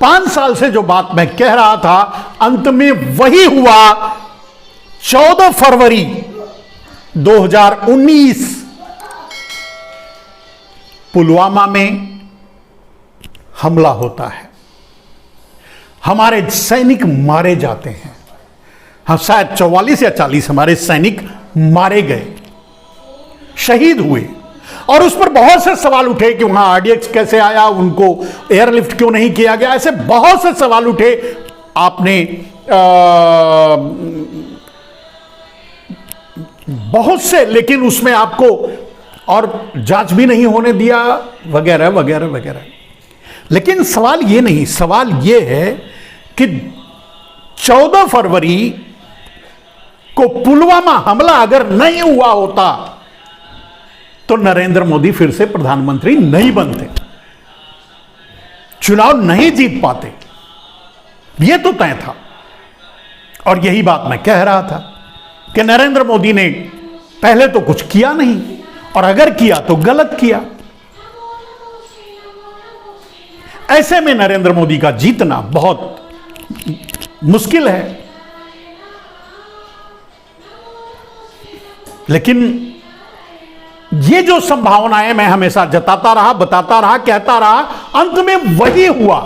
5 साल से जो बात मैं कह रहा था, अंत में वही हुआ। 14 फरवरी 2019 पुलवामा में हमला होता है, हमारे सैनिक मारे जाते हैं। हाँ, शायद 44 या 40 हमारे सैनिक मारे गए, शहीद हुए। और उस पर बहुत से सवाल उठे कि वहां आरडीएक्स कैसे आया, उनको एयरलिफ्ट क्यों नहीं किया गया, ऐसे बहुत से सवाल उठे। आपने बहुत से, लेकिन उसमें आपको और जांच भी नहीं होने दिया, वगैरह वगैरह वगैरह। लेकिन सवाल ये नहीं, सवाल ये है कि 14 फरवरी को पुलवामा हमला अगर नहीं हुआ होता तो नरेंद्र मोदी फिर से प्रधानमंत्री नहीं बनते, चुनाव नहीं जीत पाते। यह तो तय था। और यही बात मैं कह रहा था कि नरेंद्र मोदी ने पहले तो कुछ किया नहीं, और अगर किया तो गलत किया। ऐसे में नरेंद्र मोदी का जीतना बहुत मुश्किल है। लेकिन ये जो संभावनाएं मैं हमेशा जताता रहा, बताता रहा, कहता रहा, अंत में वही हुआ।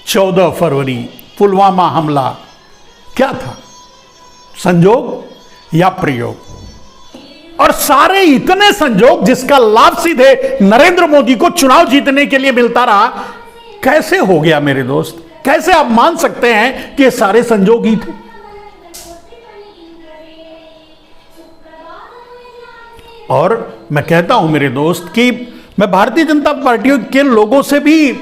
14 फरवरी पुलवामा हमला क्या था, संजोग या प्रयोग? और सारे इतने संजोग जिसका लाभ सीधे नरेंद्र मोदी को चुनाव जीतने के लिए मिलता रहा, कैसे हो गया मेरे दोस्त? कैसे आप मान सकते हैं कि ये सारे संजोग ही थे? और मैं कहता हूं मेरे दोस्त कि मैं भारतीय जनता पार्टी के लोगों से भी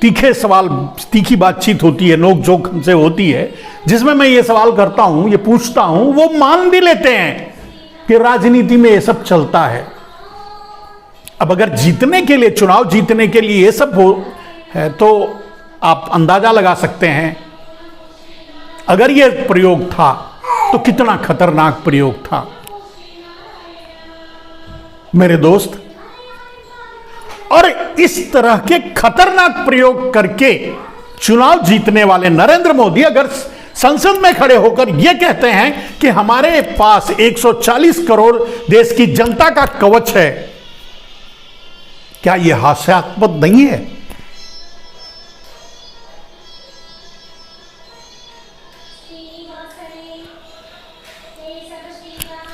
तीखे सवाल, तीखी बातचीत होती है, नोक झोंक हमसे होती है, जिसमें मैं ये सवाल करता हूं, ये पूछता हूं, वो मान भी लेते हैं कि राजनीति में ये सब चलता है। अब अगर जीतने के लिए, चुनाव जीतने के लिए ये सब हो है, तो आप अंदाजा लगा सकते हैं अगर ये प्रयोग था तो कितना खतरनाक प्रयोग था मेरे दोस्त। और इस तरह के खतरनाक प्रयोग करके चुनाव जीतने वाले नरेंद्र मोदी अगर संसद में खड़े होकर यह कहते हैं कि हमारे पास 140 करोड़ देश की जनता का कवच है, क्या यह हास्यास्पद नहीं है?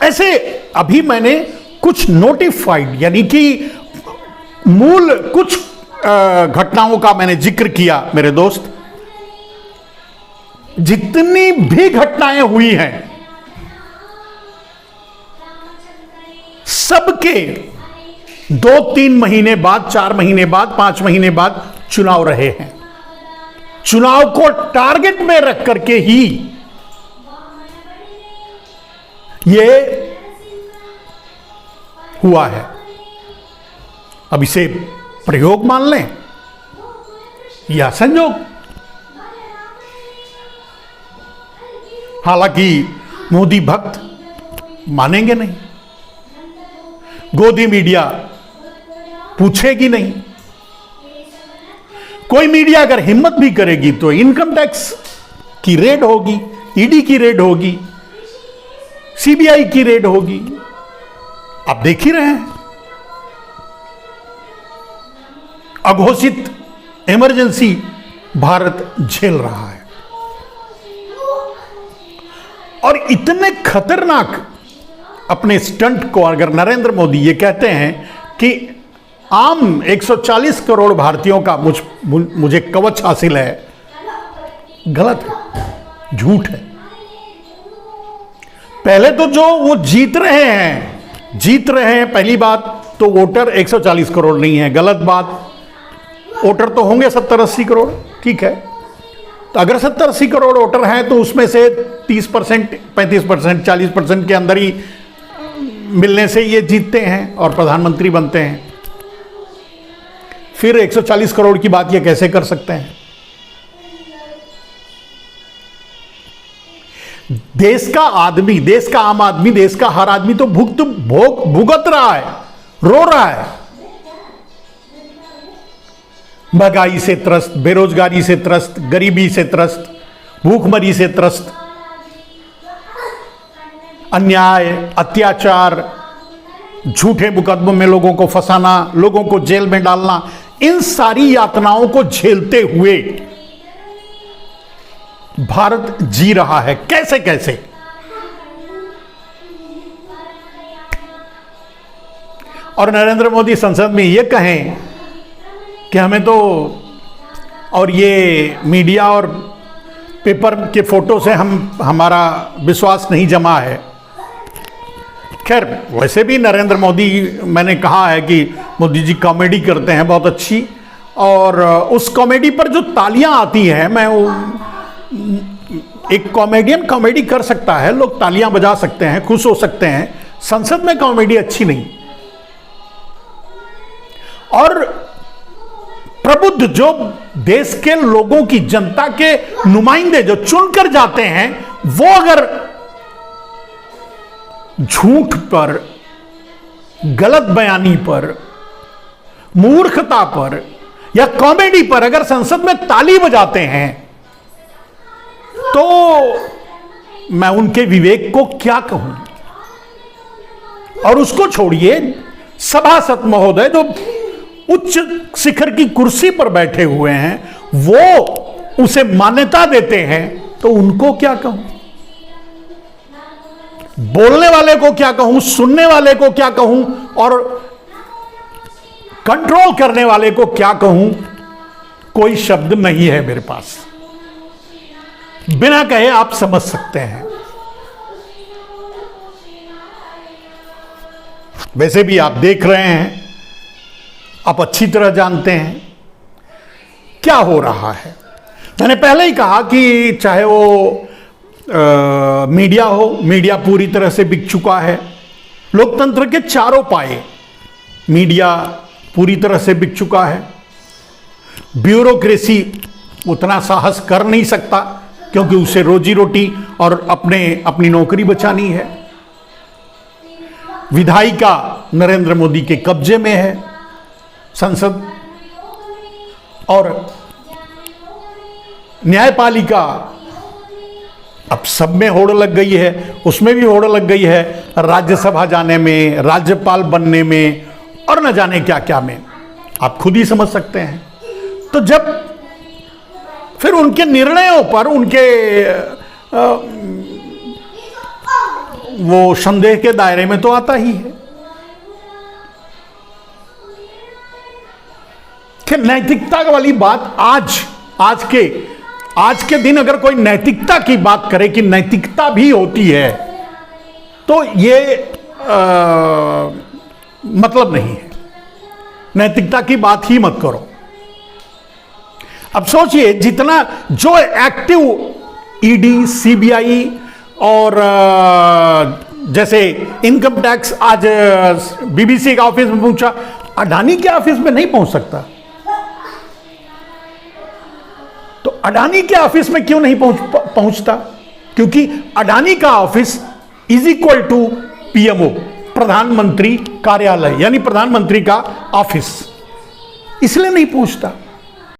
ऐसे अभी मैंने कुछ नोटिफाइड, यानी कि मूल कुछ घटनाओं का मैंने जिक्र किया मेरे दोस्त। जितनी भी घटनाएं हुई हैं, सबके 2-3 महीने बाद, 4 महीने बाद, 5 महीने बाद चुनाव रहे हैं। चुनाव को टारगेट में रख करके ही ये हुआ है। अब इसे प्रयोग मान लें या संयोग। हालांकि मोदी भक्त मानेंगे नहीं, गोदी मीडिया पूछेगी नहीं, कोई मीडिया अगर हिम्मत भी करेगी तो इनकम टैक्स की रेड होगी, ईडी की रेड होगी, सीबीआई की रेड होगी। आप देख ही रहे हैं, अघोषित इमरजेंसी भारत झेल रहा है। और इतने खतरनाक अपने स्टंट को अगर नरेंद्र मोदी ये कहते हैं कि आम 140 करोड़ भारतीयों का मुझे कवच हासिल है, गलत है, झूठ है। पहले तो जो वो जीत रहे हैं, पहली बात तो वोटर 140 करोड़ नहीं है, गलत बात। वोटर तो होंगे 70-80 करोड़, ठीक है। तो अगर 70-80 करोड़ वोटर हैं तो उसमें से 30%, 35%, 40% के अंदर ही मिलने से ये जीतते हैं और प्रधानमंत्री बनते हैं। फिर 140 करोड़ की बात ये कैसे कर सकते हैं? देश का आदमी, देश का आम आदमी, देश का हर आदमी तो भुगत रहा है, रो रहा है। महंगाई से त्रस्त, बेरोजगारी से त्रस्त, गरीबी से त्रस्त, भूखमरी से त्रस्त, अन्याय, अत्याचार, झूठे मुकदमों में लोगों को फंसाना, लोगों को जेल में डालना, इन सारी यातनाओं को झेलते हुए भारत जी रहा है। कैसे कैसे? और नरेंद्र मोदी संसद में यह कहें कि हमें तो, और ये मीडिया और पेपर के फोटो से हमारा विश्वास नहीं जमा है। खैर, वैसे भी नरेंद्र मोदी, मैंने कहा है कि मोदी जी कॉमेडी करते हैं बहुत अच्छी, और उस कॉमेडी पर जो तालियां आती हैं, एक कॉमेडियन कॉमेडी कर सकता है, लोग तालियां बजा सकते हैं, खुश हो सकते हैं। संसद में कॉमेडी अच्छी नहीं। और प्रबुद्ध जो देश के लोगों की, जनता के नुमाइंदे जो चुनकर जाते हैं, वो अगर झूठ पर, गलत बयानी पर, मूर्खता पर या कॉमेडी पर अगर संसद में ताली बजाते हैं, तो मैं उनके विवेक को क्या कहूं। और उसको छोड़िए, सभासद महोदय जो उच्च शिखर की कुर्सी पर बैठे हुए हैं, वो उसे मान्यता देते हैं, तो उनको क्या कहूं? बोलने वाले को क्या कहूं, सुनने वाले को क्या कहूं, और कंट्रोल करने वाले को क्या कहूं? कोई शब्द नहीं है मेरे पास। बिना कहे आप समझ सकते हैं। वैसे भी आप देख रहे हैं, आप अच्छी तरह जानते हैं क्या हो रहा है। मैंने पहले ही कहा कि चाहे वो मीडिया हो, मीडिया पूरी तरह से बिक चुका है। लोकतंत्र के चारों पाए, मीडिया पूरी तरह से बिक चुका है। ब्यूरोक्रेसी उतना साहस कर नहीं सकता, क्योंकि उसे रोजी रोटी और अपनी नौकरी बचानी है। विधायिका नरेंद्र मोदी के कब्जे में है, संसद, और न्यायपालिका अब सब में होड़ लग गई है, उसमें भी होड़ लग गई है, राज्यसभा जाने में, राज्यपाल बनने में, और न जाने क्या क्या में। आप खुद ही समझ सकते हैं। तो जब फिर उनके निर्णयों पर, उनके वो संदेह के दायरे में तो आता ही है कि नैतिकता वाली बात आज के दिन अगर कोई नैतिकता की बात करे कि नैतिकता भी होती है, तो ये मतलब नहीं है। नैतिकता की बात ही मत करो। अब सोचिए, जितना जो एक्टिव ईडी, सीबीआई और जैसे इनकम टैक्स आज बीबीसी के ऑफिस में पहुंचा, अडानी के ऑफिस में नहीं पहुंच सकता। तो अडानी के ऑफिस में क्यों नहीं पहुंचता? क्योंकि अडानी का office is equal to PMO, प्रधानमंत्री कार्यालय, यानी प्रधानमंत्री का ऑफिस, इसलिए नहीं पहुंचता।